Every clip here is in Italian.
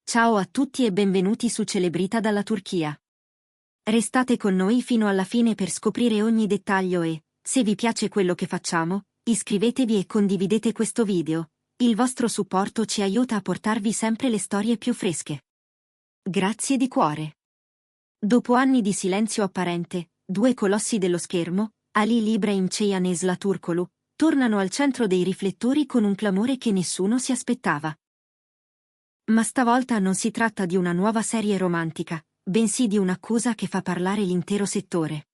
Ciao a tutti e benvenuti su Celebrita dalla Turchia. Restate con noi fino alla fine per scoprire ogni dettaglio e, se vi piace quello che facciamo, iscrivetevi e condividete questo video. Il vostro supporto ci aiuta a portarvi sempre le storie più fresche. Grazie di cuore. Dopo anni di silenzio apparente, due colossi dello schermo, Halil İbrahim Ceyhan e Zlatan Turkoglu, tornano al centro dei riflettori con un clamore che nessuno si aspettava. Ma stavolta non si tratta di una nuova serie romantica, bensì di un'accusa che fa parlare l'intero settore.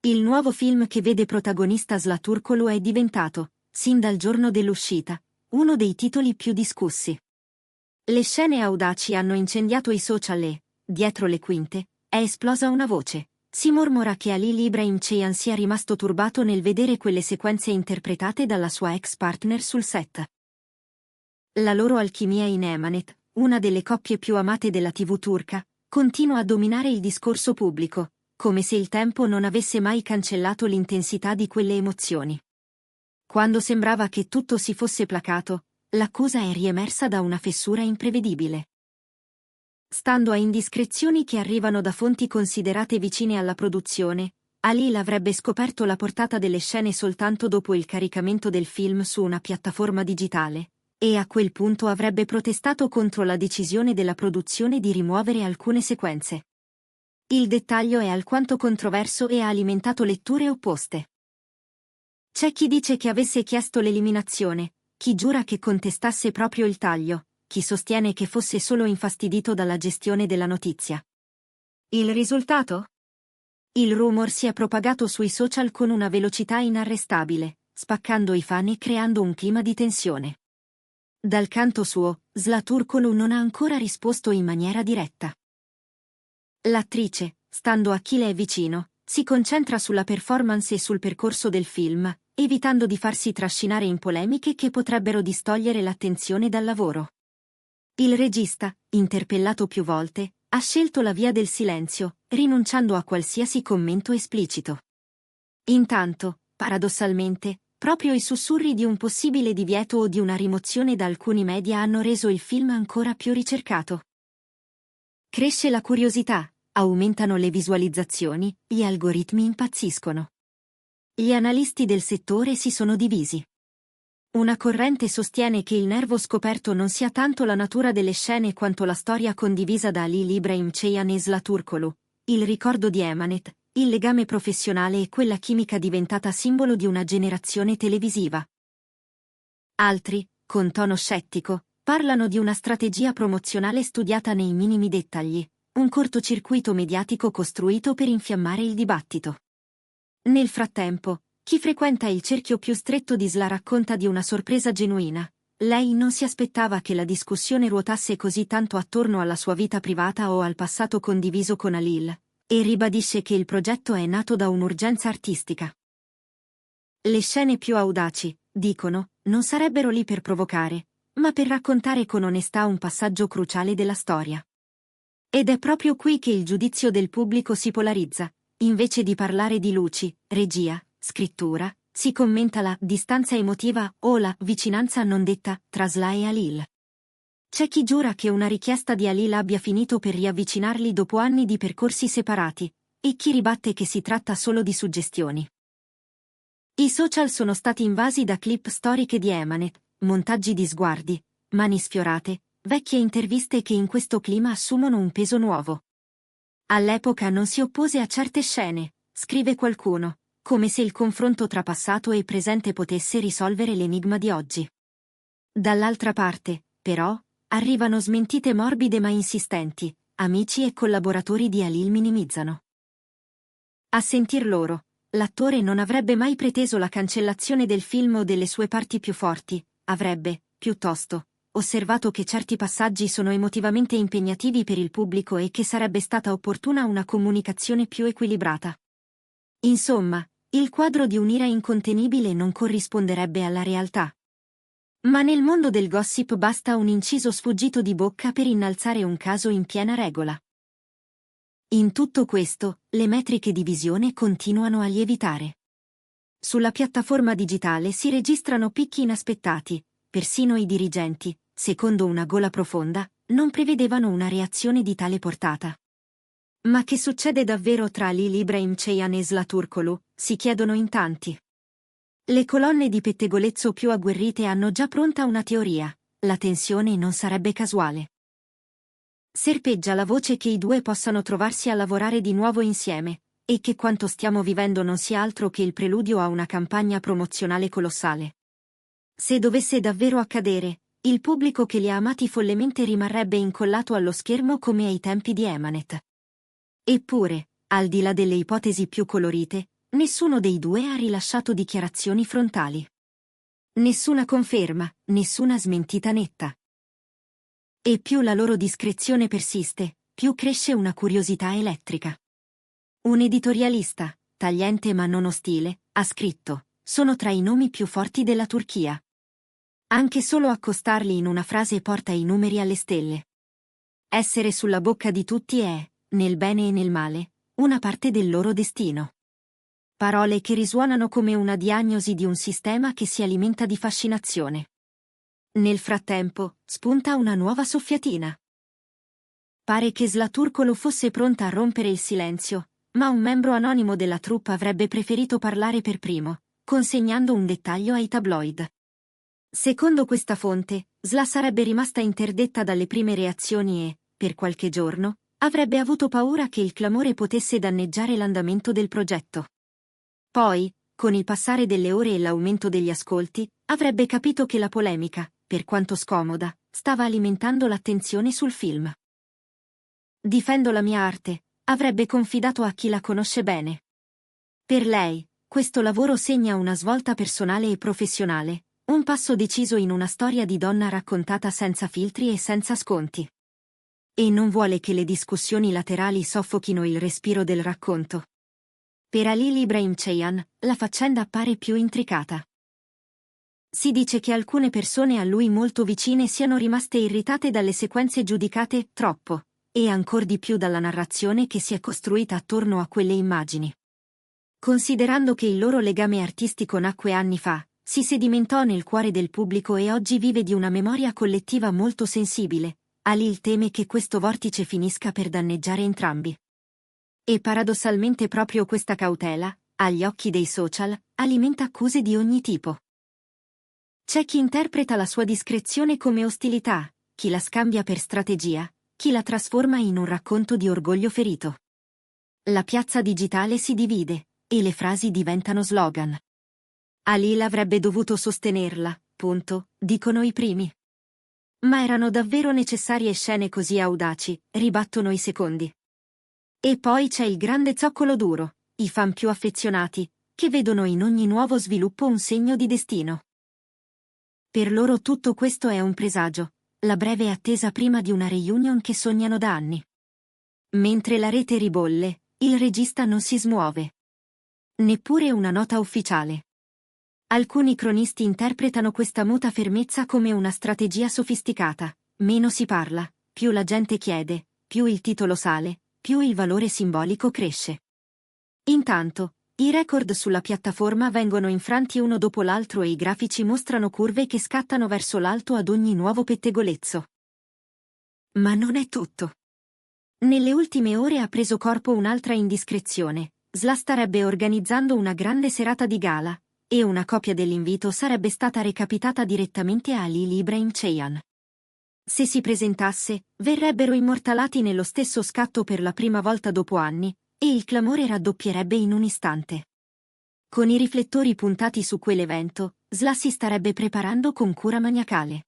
Il nuovo film che vede protagonista Zlatan Turkoglu è diventato, sin dal giorno dell'uscita, uno dei titoli più discussi. Le scene audaci hanno incendiato i social e, dietro le quinte, è esplosa una voce. Si mormora che Halil İbrahim Ceyhan sia rimasto turbato nel vedere quelle sequenze interpretate dalla sua ex partner sul set. La loro alchimia in Emanet, una delle coppie più amate della TV turca, continua a dominare il discorso pubblico, come se il tempo non avesse mai cancellato l'intensità di quelle emozioni. Quando sembrava che tutto si fosse placato, l'accusa è riemersa da una fessura imprevedibile. Stando a indiscrezioni che arrivano da fonti considerate vicine alla produzione, Halil avrebbe scoperto la portata delle scene soltanto dopo il caricamento del film su una piattaforma digitale, e a quel punto avrebbe protestato contro la decisione della produzione di rimuovere alcune sequenze. Il dettaglio è alquanto controverso e ha alimentato letture opposte. C'è chi dice che avesse chiesto l'eliminazione, chi giura che contestasse proprio il taglio, chi sostiene che fosse solo infastidito dalla gestione della notizia. Il risultato? Il rumor si è propagato sui social con una velocità inarrestabile, spaccando i fan e creando un clima di tensione. Dal canto suo, Zlatan Turkoglu non ha ancora risposto in maniera diretta. L'attrice, stando a chi le è vicino, si concentra sulla performance e sul percorso del film, evitando di farsi trascinare in polemiche che potrebbero distogliere l'attenzione dal lavoro. Il regista, interpellato più volte, ha scelto la via del silenzio, rinunciando a qualsiasi commento esplicito. Intanto, paradossalmente, proprio i sussurri di un possibile divieto o di una rimozione da alcuni media hanno reso il film ancora più ricercato. Cresce la curiosità, aumentano le visualizzazioni, gli algoritmi impazziscono. Gli analisti del settore si sono divisi. Una corrente sostiene che il nervo scoperto non sia tanto la natura delle scene quanto la storia condivisa da Halil İbrahim Ceyhan e Zlatan Turkoglu, il ricordo di Emanet, il legame professionale e quella chimica diventata simbolo di una generazione televisiva. Altri, con tono scettico, parlano di una strategia promozionale studiata nei minimi dettagli, un cortocircuito mediatico costruito per infiammare il dibattito. Nel frattempo, chi frequenta il cerchio più stretto di Zla racconta di una sorpresa genuina. Lei non si aspettava che la discussione ruotasse così tanto attorno alla sua vita privata o al passato condiviso con Halil, e ribadisce che il progetto è nato da un'urgenza artistica. Le scene più audaci, dicono, non sarebbero lì per provocare, ma per raccontare con onestà un passaggio cruciale della storia. Ed è proprio qui che il giudizio del pubblico si polarizza. Invece di parlare di luci, regia, scrittura, si commenta la distanza emotiva o la vicinanza non detta tra Zla e Halil. C'è chi giura che una richiesta di Halil abbia finito per riavvicinarli dopo anni di percorsi separati, e chi ribatte che si tratta solo di suggestioni. I social sono stati invasi da clip storiche di Emanet, montaggi di sguardi, mani sfiorate, vecchie interviste che in questo clima assumono un peso nuovo. All'epoca non si oppose a certe scene, scrive qualcuno, come se il confronto tra passato e presente potesse risolvere l'enigma di oggi. Dall'altra parte, però, arrivano smentite morbide ma insistenti, amici e collaboratori di Halil minimizzano. A sentir loro, l'attore non avrebbe mai preteso la cancellazione del film o delle sue parti più forti, avrebbe, piuttosto, osservato che certi passaggi sono emotivamente impegnativi per il pubblico e che sarebbe stata opportuna una comunicazione più equilibrata. Insomma, il quadro di un'ira incontenibile non corrisponderebbe alla realtà. Ma nel mondo del gossip basta un inciso sfuggito di bocca per innalzare un caso in piena regola. In tutto questo, le metriche di visione continuano a lievitare. Sulla piattaforma digitale si registrano picchi inaspettati, persino i dirigenti, secondo una gola profonda, non prevedevano una reazione di tale portata. Ma che succede davvero tra Halil Ibrahim Ceyhan e Zlaturkoglu, si chiedono in tanti. Le colonne di pettegolezzo più agguerrite hanno già pronta una teoria: la tensione non sarebbe casuale. Serpeggia la voce che i due possano trovarsi a lavorare di nuovo insieme, e che quanto stiamo vivendo non sia altro che il preludio a una campagna promozionale colossale. Se dovesse davvero accadere, il pubblico che li ha amati follemente rimarrebbe incollato allo schermo come ai tempi di Emanet. Eppure, al di là delle ipotesi più colorite, nessuno dei due ha rilasciato dichiarazioni frontali. Nessuna conferma, nessuna smentita netta. E più la loro discrezione persiste, più cresce una curiosità elettrica. Un editorialista, tagliente ma non ostile, ha scritto: sono tra i nomi più forti della Turchia. Anche solo accostarli in una frase porta i numeri alle stelle. Essere sulla bocca di tutti è, nel bene e nel male, una parte del loro destino. Parole che risuonano come una diagnosi di un sistema che si alimenta di fascinazione. Nel frattempo, spunta una nuova soffiatina. Pare che Zlaturkoglu fosse pronta a rompere il silenzio, ma un membro anonimo della troupe avrebbe preferito parlare per primo, consegnando un dettaglio ai tabloid. Secondo questa fonte, Zla sarebbe rimasta interdetta dalle prime reazioni e, per qualche giorno, avrebbe avuto paura che il clamore potesse danneggiare l'andamento del progetto. Poi, con il passare delle ore e l'aumento degli ascolti, avrebbe capito che la polemica, per quanto scomoda, stava alimentando l'attenzione sul film. Difendo la mia arte, avrebbe confidato a chi la conosce bene. Per lei, questo lavoro segna una svolta personale e professionale, un passo deciso in una storia di donna raccontata senza filtri e senza sconti. E non vuole che le discussioni laterali soffochino il respiro del racconto. Per Halil Ibrahim Ceyhan, la faccenda appare più intricata. Si dice che alcune persone a lui molto vicine siano rimaste irritate dalle sequenze giudicate troppo, e ancor di più dalla narrazione che si è costruita attorno a quelle immagini. Considerando che il loro legame artistico nacque anni fa, si sedimentò nel cuore del pubblico e oggi vive di una memoria collettiva molto sensibile, Halil teme che questo vortice finisca per danneggiare entrambi. E paradossalmente proprio questa cautela, agli occhi dei social, alimenta accuse di ogni tipo. C'è chi interpreta la sua discrezione come ostilità, chi la scambia per strategia, chi la trasforma in un racconto di orgoglio ferito. La piazza digitale si divide, e le frasi diventano slogan. Halil avrebbe dovuto sostenerla, punto, dicono i primi. Ma erano davvero necessarie scene così audaci, ribattono i secondi. E poi c'è il grande zoccolo duro, i fan più affezionati, che vedono in ogni nuovo sviluppo un segno di destino. Per loro tutto questo è un presagio, la breve attesa prima di una reunion che sognano da anni. Mentre la rete ribolle, il regista non si smuove. Neppure una nota ufficiale. Alcuni cronisti interpretano questa muta fermezza come una strategia sofisticata: meno si parla, più la gente chiede, più il titolo sale, più il valore simbolico cresce. Intanto, i record sulla piattaforma vengono infranti uno dopo l'altro e i grafici mostrano curve che scattano verso l'alto ad ogni nuovo pettegolezzo. Ma non è tutto. Nelle ultime ore ha preso corpo un'altra indiscrezione: Zla starebbe organizzando una grande serata di gala, e una copia dell'invito sarebbe stata recapitata direttamente a Halil Ibrahim Ceyhan. Se si presentasse, verrebbero immortalati nello stesso scatto per la prima volta dopo anni, e il clamore raddoppierebbe in un istante. Con i riflettori puntati su quell'evento, Zla si starebbe preparando con cura maniacale.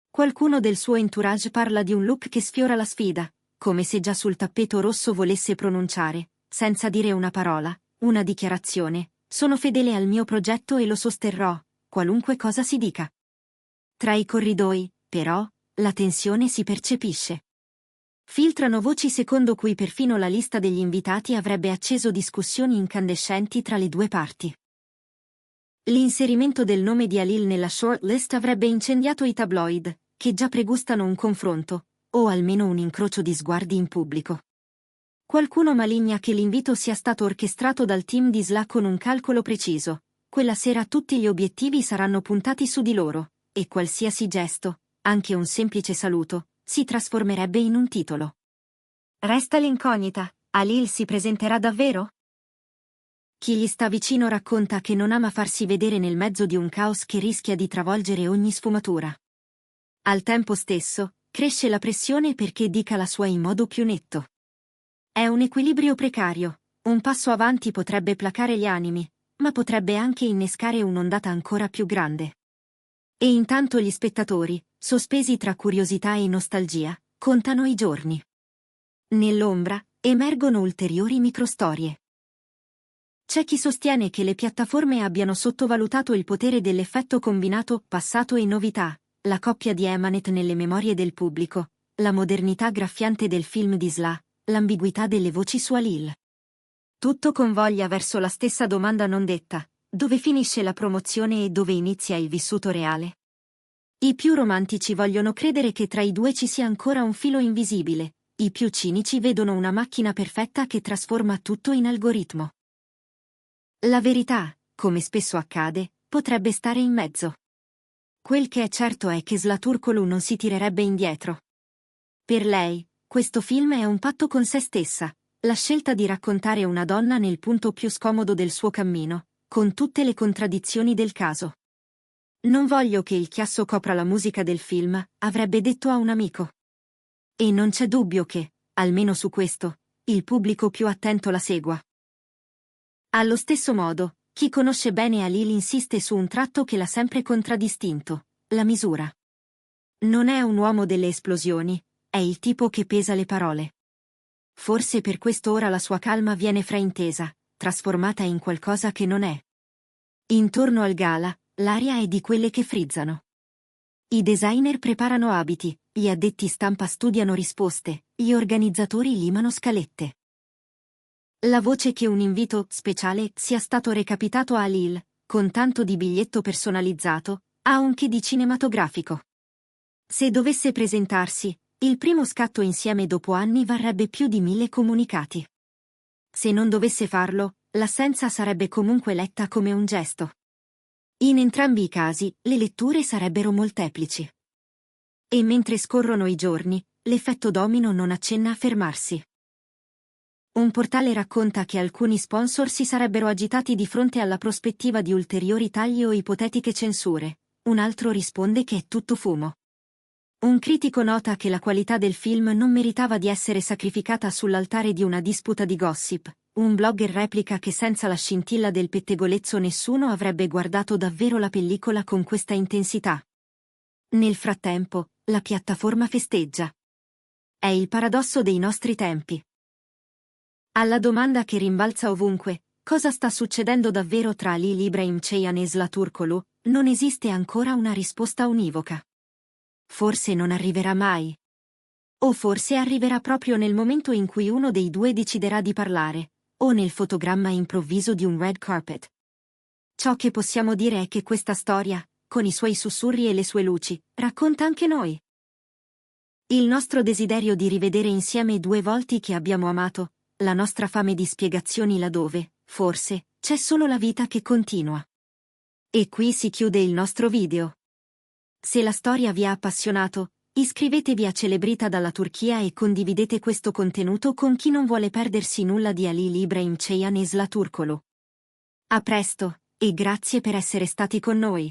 Qualcuno del suo entourage parla di un look che sfiora la sfida, come se già sul tappeto rosso volesse pronunciare, senza dire una parola, una dichiarazione: sono fedele al mio progetto e lo sosterrò, qualunque cosa si dica. Tra i corridoi, però, la tensione si percepisce. Filtrano voci secondo cui perfino la lista degli invitati avrebbe acceso discussioni incandescenti tra le due parti. L'inserimento del nome di Halil nella shortlist avrebbe incendiato i tabloid, che già pregustano un confronto, o almeno un incrocio di sguardi in pubblico. Qualcuno maligna che l'invito sia stato orchestrato dal team di Zla con un calcolo preciso: quella sera tutti gli obiettivi saranno puntati su di loro, e qualsiasi gesto, anche un semplice saluto, si trasformerebbe in un titolo. Resta l'incognita, Halil si presenterà davvero? Chi gli sta vicino racconta che non ama farsi vedere nel mezzo di un caos che rischia di travolgere ogni sfumatura. Al tempo stesso, cresce la pressione perché dica la sua in modo più netto. È un equilibrio precario, un passo avanti potrebbe placare gli animi, ma potrebbe anche innescare un'ondata ancora più grande. E intanto gli spettatori, sospesi tra curiosità e nostalgia, contano i giorni. Nell'ombra, emergono ulteriori microstorie. C'è chi sostiene che le piattaforme abbiano sottovalutato il potere dell'effetto combinato passato e novità, la coppia di Emanet nelle memorie del pubblico, la modernità graffiante del film di Sla, l'ambiguità delle voci su Halil. Tutto convoglia verso la stessa domanda non detta: dove finisce la promozione e dove inizia il vissuto reale? I più romantici vogliono credere che tra i due ci sia ancora un filo invisibile, i più cinici vedono una macchina perfetta che trasforma tutto in algoritmo. La verità, come spesso accade, potrebbe stare in mezzo. Quel che è certo è che Zlaturkoglu non si tirerebbe indietro. Per lei, questo film è un patto con se stessa, la scelta di raccontare una donna nel punto più scomodo del suo cammino, con tutte le contraddizioni del caso. Non voglio che il chiasso copra la musica del film, avrebbe detto a un amico. E non c'è dubbio che, almeno su questo, il pubblico più attento la segua. Allo stesso modo, chi conosce bene Halil insiste su un tratto che l'ha sempre contraddistinto: la misura. Non è un uomo delle esplosioni, è il tipo che pesa le parole. Forse per questo ora la sua calma viene fraintesa, trasformata in qualcosa che non è. Intorno al gala, l'aria è di quelle che frizzano. I designer preparano abiti, gli addetti stampa studiano risposte, gli organizzatori limano scalette. La voce che un invito speciale sia stato recapitato a Halil, con tanto di biglietto personalizzato, ha un che di cinematografico. Se dovesse presentarsi, il primo scatto insieme dopo anni varrebbe più di 1000 comunicati. Se non dovesse farlo, l'assenza sarebbe comunque letta come un gesto. In entrambi i casi, le letture sarebbero molteplici. E mentre scorrono i giorni, l'effetto domino non accenna a fermarsi. Un portale racconta che alcuni sponsor si sarebbero agitati di fronte alla prospettiva di ulteriori tagli o ipotetiche censure, un altro risponde che è tutto fumo. Un critico nota che la qualità del film non meritava di essere sacrificata sull'altare di una disputa di gossip, un blogger replica che senza la scintilla del pettegolezzo nessuno avrebbe guardato davvero la pellicola con questa intensità. Nel frattempo, la piattaforma festeggia. È il paradosso dei nostri tempi. Alla domanda che rimbalza ovunque, cosa sta succedendo davvero tra Halil Ibrahim Ceyhan e Zlaturkoglu, non esiste ancora una risposta univoca. Forse non arriverà mai. O forse arriverà proprio nel momento in cui uno dei due deciderà di parlare, o nel fotogramma improvviso di un red carpet. Ciò che possiamo dire è che questa storia, con i suoi sussurri e le sue luci, racconta anche noi. Il nostro desiderio di rivedere insieme due volti che abbiamo amato, la nostra fame di spiegazioni laddove, forse, c'è solo la vita che continua. E qui si chiude il nostro video. Se la storia vi ha appassionato, iscrivetevi a Celebrita dalla Turchia e condividete questo contenuto con chi non vuole perdersi nulla di Halil Ibrahim Ceyhan e Zlaturkoglu. A presto, e grazie per essere stati con noi.